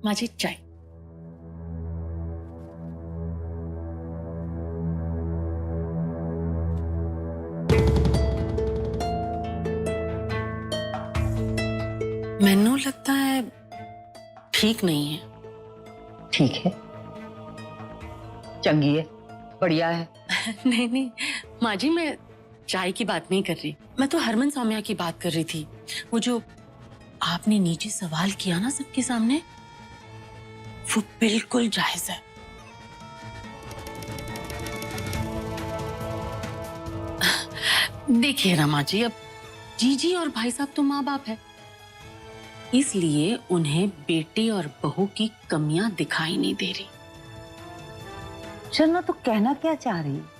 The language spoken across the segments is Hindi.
माझी चाय। मैनू लगता है ठीक नहीं है। ठीक है, चंगी है, बढ़िया है। नहीं नहीं माँ जी, मैं चाय की बात नहीं कर रही, मैं तो हरमन सौम्या की बात कर रही थी। वो जो आपने नीचे सवाल किया ना सबके सामने, वो बिल्कुल जायज है। देखिए ना माँ जी, अब जीजी और भाई साहब तो माँ बाप है, इसलिए उन्हें बेटे और बहू की कमियां दिखाई नहीं दे रही। शर्मा, तो कहना क्या चाह रही है?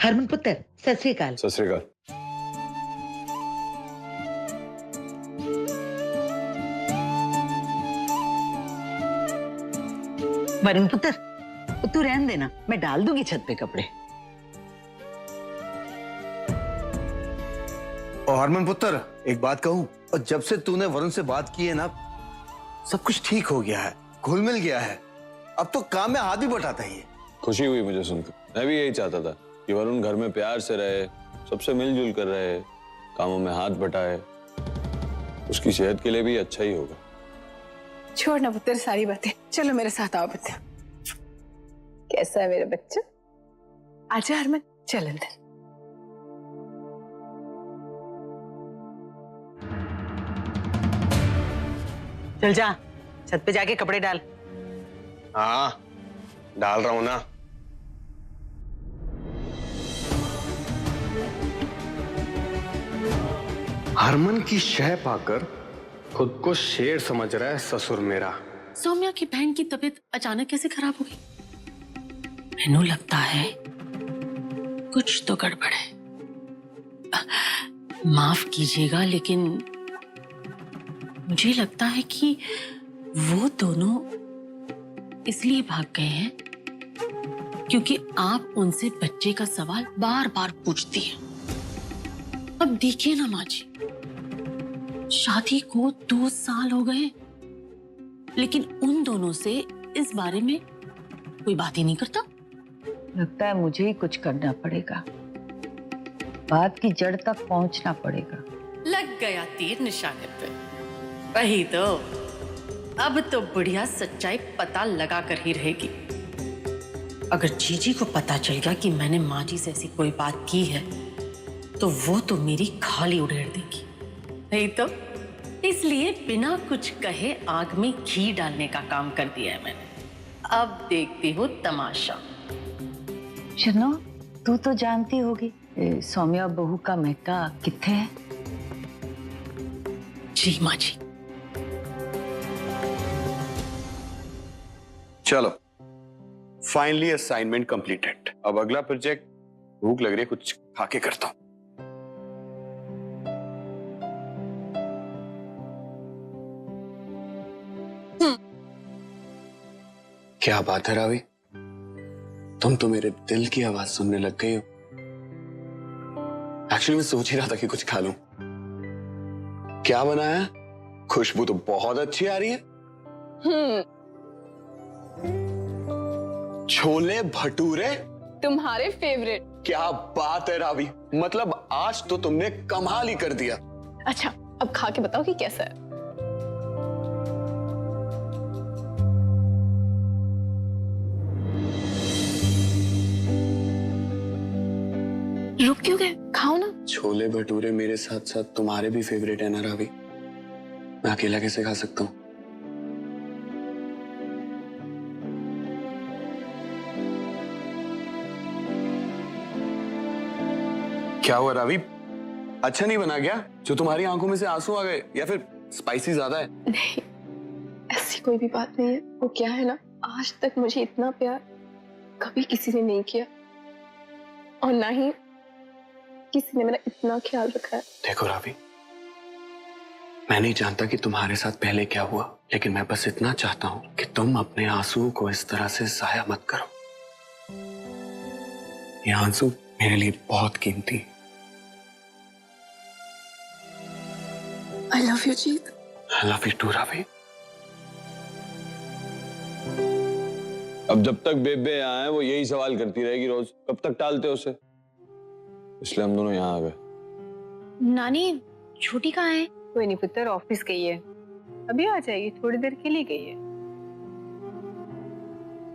हरमन पुत्र, सत श्री अकाल। सत श्री अकाल। वरुण पुत्र, तू रहने देना, मैं डाल दूंगी छत पे कपड़े। और हरमन पुत्र, एक बात कहूं, और जब से तूने वरुण से बात की है ना, सब कुछ ठीक हो गया है, घुल मिल गया है। अब तो काम में हाथ भी बटाता ही है। खुशी हुई मुझे सुनकर। मैं भी यही चाहता था कि वरुण घर में प्यार से रहे, सबसे मिलजुल कर रहे, कामों में हाथ बटाए। उसकी सेहत के लिए भी अच्छा ही होगा। छोड़ ना पुत्र सारी बातें, चलो मेरे साथ आओ पुत्र। कैसा है मेरा बच्चा? आजा हरमन, चल अंदर। चल जा, छत पे जाके कपड़े डाल। हाँ, डाल रहा हूं ना। हरमन की शह पाकर खुद को शेर समझ रहा है ससुर मेरा। सौम्या की बहन की तबीयत अचानक कैसे खराब हो गई? मैनू लगता है कुछ तो गड़बड़ है। माफ कीजिएगा, लेकिन मुझे लगता है कि वो दोनों इसलिए भाग गए हैं क्योंकि आप उनसे बच्चे का सवाल बार बार पूछती हैं। अब देखिए ना माँ जी, शादी को 2 साल हो गए, लेकिन उन दोनों से इस बारे में कोई बात ही नहीं करता। लगता है मुझे ही कुछ करना पड़ेगा, बात की जड़ तक पहुंचना पड़ेगा। लग गया तीर निशाने पे। वही तो, अब तो बुढ़िया सच्चाई पता लगा कर ही रहेगी। अगर जीजी को पता चल गया कि मैंने माँ जी से ऐसी कोई बात की है, तो वो तो मेरी खाली उड़ेड़ देगी। नहीं तो इसलिए बिना कुछ कहे आग में घी डालने का काम कर दिया है मैंने। अब देखती हूँ तमाशा। शर्मा, तू तो जानती होगी सौम्या बहू का महका किथे है? जी माँ जी। चलो, फाइनली असाइनमेंट कंप्लीटेड। अब अगला प्रोजेक्ट, भूख लग रही है, कुछ खा के करता हूं। क्या बात है रावी, तुम तो मेरे दिल की आवाज सुनने लग गई हो। एक्चुअली मैं सोच ही रहा था कि कुछ खा लूं। क्या बनाया? खुशबू तो बहुत अच्छी आ रही है। छोले भटूरे, तुम्हारे फेवरेट। क्या बात है रावी, मतलब आज तो तुमने कमाल ही कर दिया। अच्छा, अब खा के बताओ कि कैसा है। रुक क्यों गए? खाओ ना। छोले भटूरे मेरे साथ साथ तुम्हारे भी फेवरेट है ना रावी, मैं अकेला कैसे खा सकता हूँ? क्या हुआ रावी, अच्छा नहीं बना गया? जो तुम्हारी आंखों में से आंसू आ गए, या फिर स्पाइसी ज्यादा है? नहीं, ऐसी कोई भी बात नहीं है। वो क्या है ना, आज तक मुझे इतना प्यार कभी किसी ने नहीं किया, और ना ही किसी ने मेरा इतना ख्याल रखा है। देखो रावी, मैं नहीं जानता कि तुम्हारे साथ पहले क्या हुआ, लेकिन मैं बस इतना चाहता हूं कि तुम अपने आंसुओं को इस तरह से जाया मत करो। ये आंसू मेरे लिए बहुत कीमती। I love you Jeet. I love you too, Ravi. अब जब तक बेबे यहाँ है वो यही सवाल करती रहेगी रोज, कब तक टालते हो उसे? इसलिए हम दोनों यहाँ आ गए। नानी छोटी कहाँ है? कोई नहीं पुत्र, ऑफिस गई है, अभी आ जाएगी, थोड़ी देर के लिए गई है।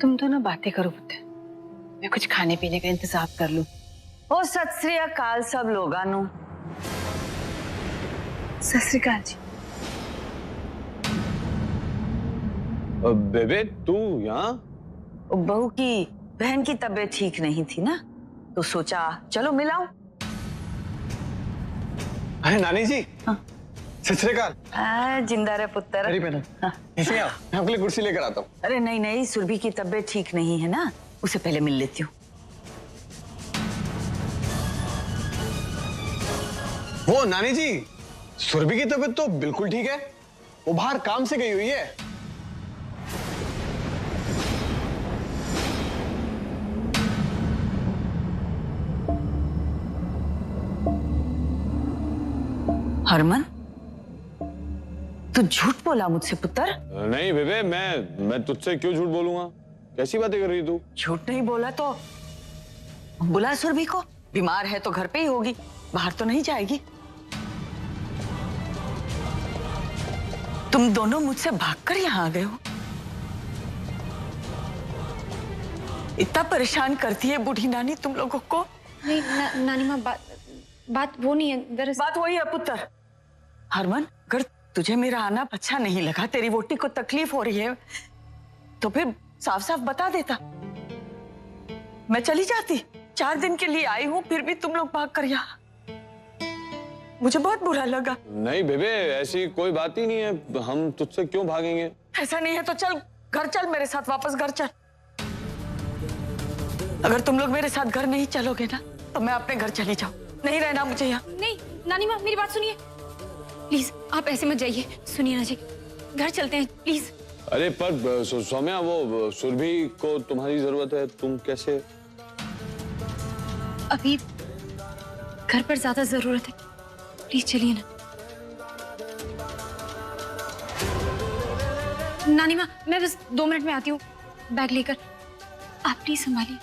तुम दोनों बातें करो पुत्र, मैं कुछ खाने पीने का इंतजाम कर लूं। ओ सत श्री अकाल सब लोगानु। सत श्री अकाल जी। बेबे तू यहाँ? बहू की बहन की तबीयत ठीक नहीं थी ना, तो सोचा चलो मिलाऊं। अरे नानी जी। हाँ। सत श्री अकाल। जिंदा रहे पुत्र। अरे बहन, ऐसे आओ, मैं आपके लिए कुर्सी लेकर आता हूँ। अरे नहीं नहीं, सुरभि की तबीयत ठीक नहीं है ना, उसे पहले मिल लेती हूँ। वो नानी जी, सुरभि की तबीयत तो बिल्कुल ठीक है, वो बाहर काम से गई हुई है। हरमन, तू झूठ बोला मुझसे पुत्र। नहीं बेबे, मैं तुझसे क्यों झूठ बोलूंगा? कैसी बातें कर रही तू? झूठ नहीं बोला तो बुला सुरभि को, बीमार है तो घर पे ही होगी, बाहर तो नहीं जाएगी। तुम दोनों मुझसे भागकर यहाँ आ गए हो। इतना परेशान करती है बूढ़ी नानी तुम लोगों को। नहीं नानी माँ, बात वो नहीं है दरअसल। बात वही है पुत्र। हरमन, अगर तुझे मेरा आना अच्छा नहीं लगा, तेरी वोटी को तकलीफ हो रही है, तो फिर साफ साफ बता देता, मैं चली जाती। 4 दिन के लिए आई हूँ, फिर भी तुम लोग भाग कर यहाँ, मुझे बहुत बुरा लगा। नहीं बेबे, ऐसी कोई बात ही नहीं है, हम तुझसे क्यों भागेंगे? ऐसा नहीं है तो चल घर चल, मेरे साथ वापस घर चल। अगर तुम लोग मेरे साथ घर नहीं चलोगे ना, तो मैं अपने घर चली जाऊं, नहीं रहना मुझे यहाँ। नहीं नानी माँ, मेरी बात सुनिए प्लीज, आप ऐसे मत जाइए, सुनिए ना जी, घर चलते हैं प्लीज। अरे पर सौम्या, वो सुरभि को तुम्हारी जरूरत है, तुम कैसे? अभी घर पर ज्यादा जरूरत है, प्लीज चलिए ना। नानी माँ, मैं बस 2 मिनट में आती हूँ बैग लेकर, आप प्लीज संभालिए।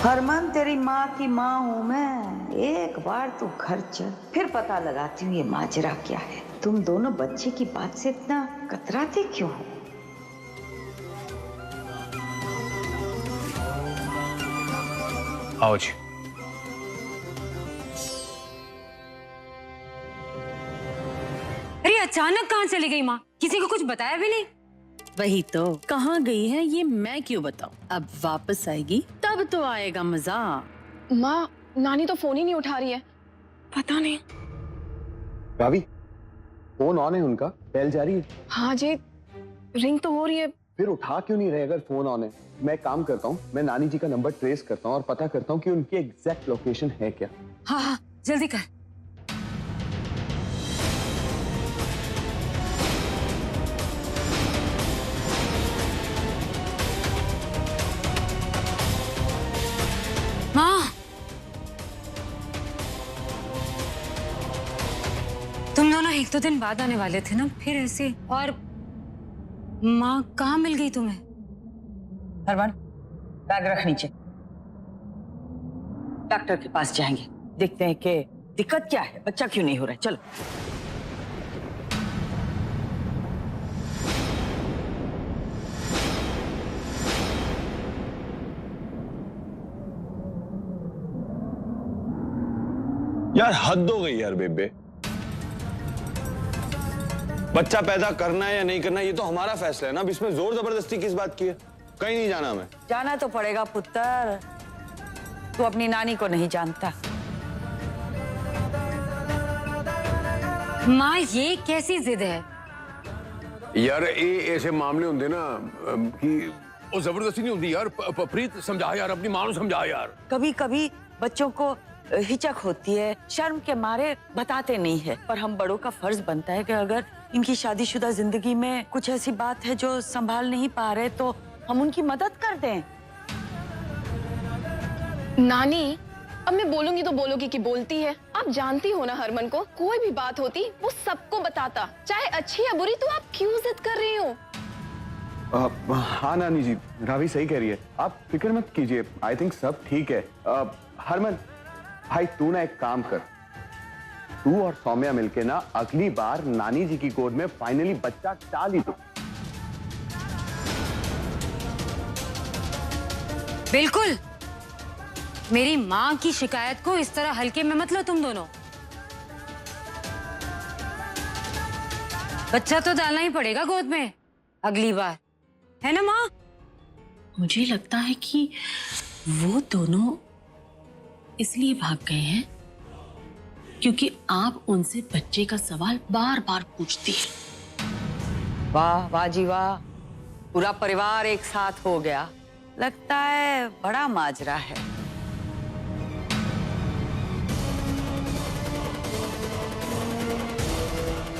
हरमन, तेरी माँ की माँ हूँ मैं, एक बार तू घर चल, फिर पता लगाती हूँ ये माजरा क्या है। तुम दोनों बच्चे की बात से इतना कतराते क्यों हो? आओ जी। अरे अचानक कहाँ चली गई माँ? किसी को कुछ बताया भी नहीं? वही तो, कहाँ गई है ये मैं क्यों बताऊं? अब वापस आएगी तब तो आएगा मजा। माँ, नानी तो फोन ही नहीं उठा रही है, पता नहीं। रावी, फोन ऑन है उनका, बेल जा रही है। हाँ जी, रिंग तो हो रही है। फिर उठा क्यों नहीं रहे अगर फोन ऑन है? मैं काम करता हूँ, मैं नानी जी का नंबर ट्रेस करता हूँ और पता करता हूँ कि उनकी एग्जैक्ट लोकेशन है क्या। हाँ हाँ जल्दी कर। माँ, तुम दोनों 1-2 दिन बाद आने वाले थे ना, फिर ऐसे। और माँ कहाँ मिल गई तुम्हें? हरमन, बैग रख नीचे, डॉक्टर के पास जाएंगे, देखते हैं कि दिक्कत क्या है, बच्चा क्यों नहीं हो रहा है। चलो। यार हद हो गई यार बेबे, बच्चा पैदा करना है या नहीं करना ये तो हमारा फैसला है ना, अब इसमें जोर जबरदस्ती किस बात की है? कहीं नहीं जाना हमें। जाना तो पड़ेगा पुत्र, तू अपनी नानी को नहीं जानता। माँ ये कैसी जिद है? यार ये ऐसे मामले होंगे ना कि ਉਹ ਜ਼ਬਰਦਸਤੀ नहीं होती यार। प्रीत समझा यार, अपनी मां को समझा यार। कभी कभी बच्चों को हिचक होती है, शर्म के मारे बताते नहीं है, पर हम बड़ों का फर्ज बनता है कि अगर इनकी शादीशुदा जिंदगी में कुछ ऐसी बात है जो संभाल नहीं पा रहे, तो हम उनकी मदद कर दें। नानी, अब मैं बोलूंगी तो बोलोगी कि बोलती है। आप जानती हो ना हरमन को, कोई भी बात होती वो सबको बताता, चाहे अच्छी या बुरी। तो आप क्यों जिद कर रही हो? हाँ नानी जी, रावी सही कह रही है, आप फिक्र मत कीजिए। आई थिंक सब ठीक है। हरमन भाई, तू ना एक काम कर, तू और सौम्या मिलके ना अगली बार नानी जी की गोद में फाइनली बच्चा डाल ही दो। बिल्कुल। मेरी माँ की शिकायत को इस तरह हल्के में मत लो तुम दोनों। बच्चा तो डालना ही पड़ेगा गोद में अगली बार, है ना माँ? मुझे लगता है कि वो दोनों इसलिए भाग गए हैं क्योंकि आप उनसे बच्चे का सवाल बार बार पूछती हैं। वाह वाह जी वाह, पूरा परिवार एक साथ हो गया। लगता है बड़ा माजरा है।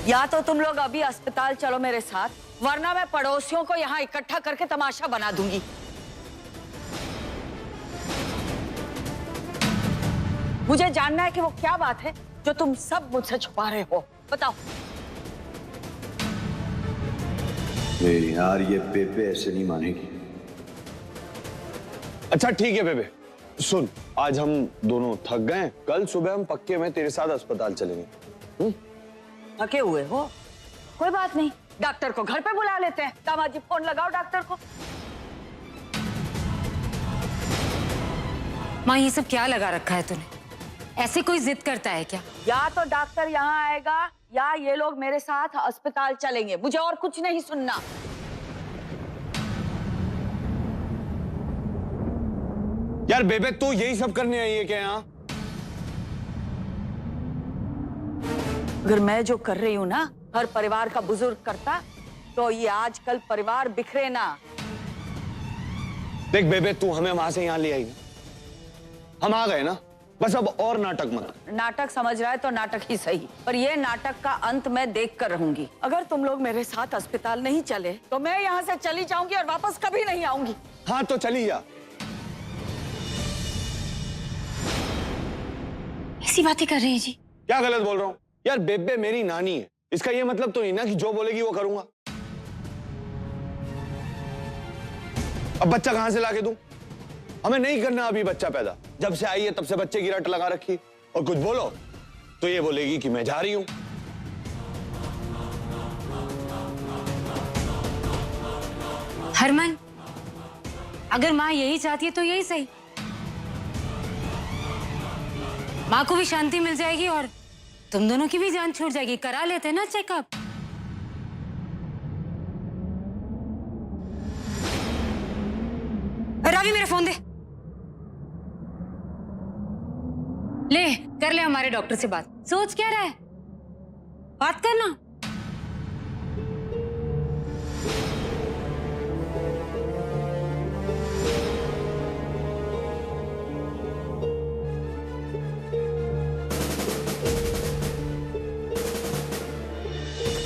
या तो तुम लोग अभी अस्पताल चलो मेरे साथ, वरना मैं पड़ोसियों को यहाँ इकट्ठा करके तमाशा बना दूंगी। मुझे जानना है कि वो क्या बात है जो तुम सब मुझसे छुपा रहे हो, बताओ। यार ये बेबे ऐसे नहीं मानेगी। अच्छा ठीक है बेबे, सुन, आज हम दोनों थक गए, कल सुबह हम पक्के में तेरे साथ अस्पताल चलेंगे। थके हुए हो? कोई बात नहीं, डॉक्टर को घर पे बुला लेते हैं। दामाद जी, फोन लगाओ डॉक्टर को। माँ, ये सब क्या लगा रखा है तूने? ऐसे कोई जिद करता है क्या? या तो डॉक्टर यहाँ आएगा या ये लोग मेरे साथ अस्पताल चलेंगे। मुझे और कुछ नहीं सुनना। यार बेबे, तू यही सब करने आई है क्या यहाँ? अगर मैं जो कर रही हूँ ना हर परिवार का बुजुर्ग करता, तो ये आजकल परिवार बिखरे ना। देख बेबे, तू हमें वहां से यहाँ ले आई ना, हम आ गए ना, बस अब और नाटक मत। नाटक समझ रहा है तो नाटक ही सही, पर ये नाटक का अंत मैं देख कर रहूंगी। अगर तुम लोग मेरे साथ अस्पताल नहीं चले तो मैं यहाँ से चली जाऊंगी और वापस कभी नहीं आऊंगी। हाँ तो चली जा। ऐसी बातें कर रही है जी? क्या गलत बोल रहा हूँ? यार बेबे मेरी नानी है, इसका ये मतलब तो नहीं ना कि जो बोलेगी वो करूंगा। अब बच्चा कहां से लाके दूं? हमें नहीं करना अभी बच्चा पैदा। जब से आई है तब से बच्चे की रट लगा रखी, और कुछ बोलो तो ये बोलेगी कि मैं जा रही हूं। हरमन, अगर माँ यही चाहती है तो यही सही। माँ को भी शांति मिल जाएगी और तुम दोनों की भी जान छूट जाएगी। करा लेते ना चेकअप। रावी, मेरा फोन दे। ले, कर ले हमारे डॉक्टर से बात। सोच क्या रहा है? बात करना।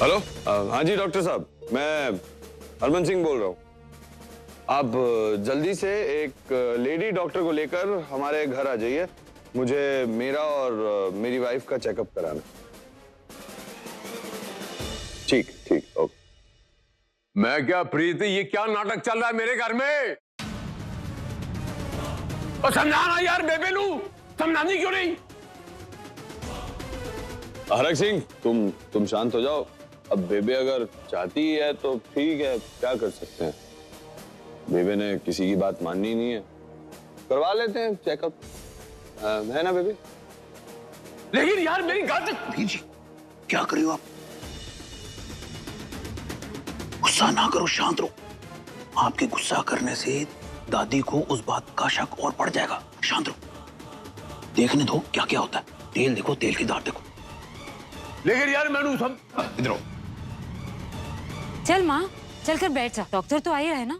हेलो, हाँ जी डॉक्टर साहब, मैं हरमन सिंह बोल रहा हूँ। आप जल्दी से एक लेडी डॉक्टर को लेकर हमारे घर आ जाइए। मुझे मेरा और मेरी वाइफ का चेकअप कराना। ठीक ठीक, ओके। मैं क्या प्रीति, ये क्या नाटक चल रहा है मेरे घर में? और समझाना यार बेबे नू, समझानी क्यों नहीं? हरक सिंह, तुम शांत हो जाओ। अब बेबे अगर चाहती है तो ठीक है, क्या कर सकते हैं। बेबे ने किसी की बात माननी नहीं है, करवा लेते हैं चेकअप, है ना बेबे? लेकिन यार मेरी बात जी, क्या कर रहे हो आप? गुस्सा ना करो, शांत रहो। आपके गुस्सा करने से दादी को उस बात का शक और बढ़ जाएगा। शांत रहो, देखने दो क्या क्या होता है। तेल देखो, तेल की धार देखो। लेकिन यार मैनू सब इधर आओ। चल माँ, चल कर बैठ जा। डॉक्टर तो आ ही रहा है ना।